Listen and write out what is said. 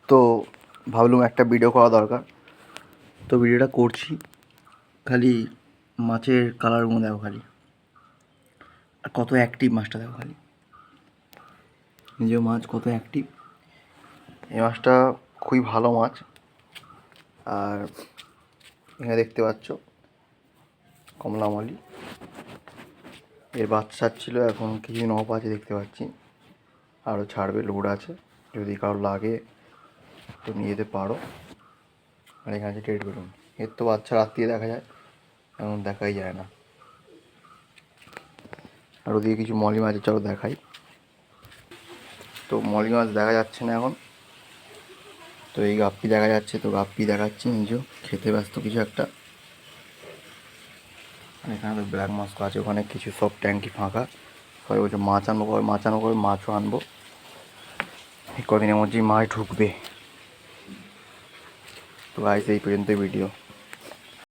তো ভাবলাম একটা ভিডিও করা দরকার, তো ভিডিওটা করছি। খালি মাছের কালারগুলো দেখো, খালি আর কত অ্যাক্টিভ মাছটা দেখো, খালি নিজের মাছ কত অ্যাক্টিভ। এই মাছটা খুবই ভালো মাছ। আর এখানে দেখতে পাচ্ছ কমলামালি, এর বাচ্চা ছিল, এখন কিছুদিন অফ আছে দেখতে পাচ্ছি, আরও ছাড়বে, লোড আছে, যদি কারো লাগে তো নিয়ে যেতে পারো। আর এখানে আছে টেড বেলুন, এর তো বাচ্চা রাত্রিরে দেখা যায়, এখন দেখাই যায় না। আর ওদিকে কিছু মলি মাছের, চলো দেখাই। তো মলি মাছ দেখা যাচ্ছে না এখন, তো এই গাপ্পি দেখা যাচ্ছে, তো গাপ্পি দেখাচ্ছি, নিজেও খেতে ব্যস্ত কিছু একটা। আর এখানে তো ব্ল্যাক মাছ তো আছে, ওখানে কিছু সব ট্যাঙ্কি ফাঁকা, সবাই বলছে মাছ আনবো, কবে মাছ আনবো, কবে মাছও আনবো, এই কদিনের মধ্যেই মাছ ঢুকবে। তো গাইস এই পর্যন্তই ভিডিও।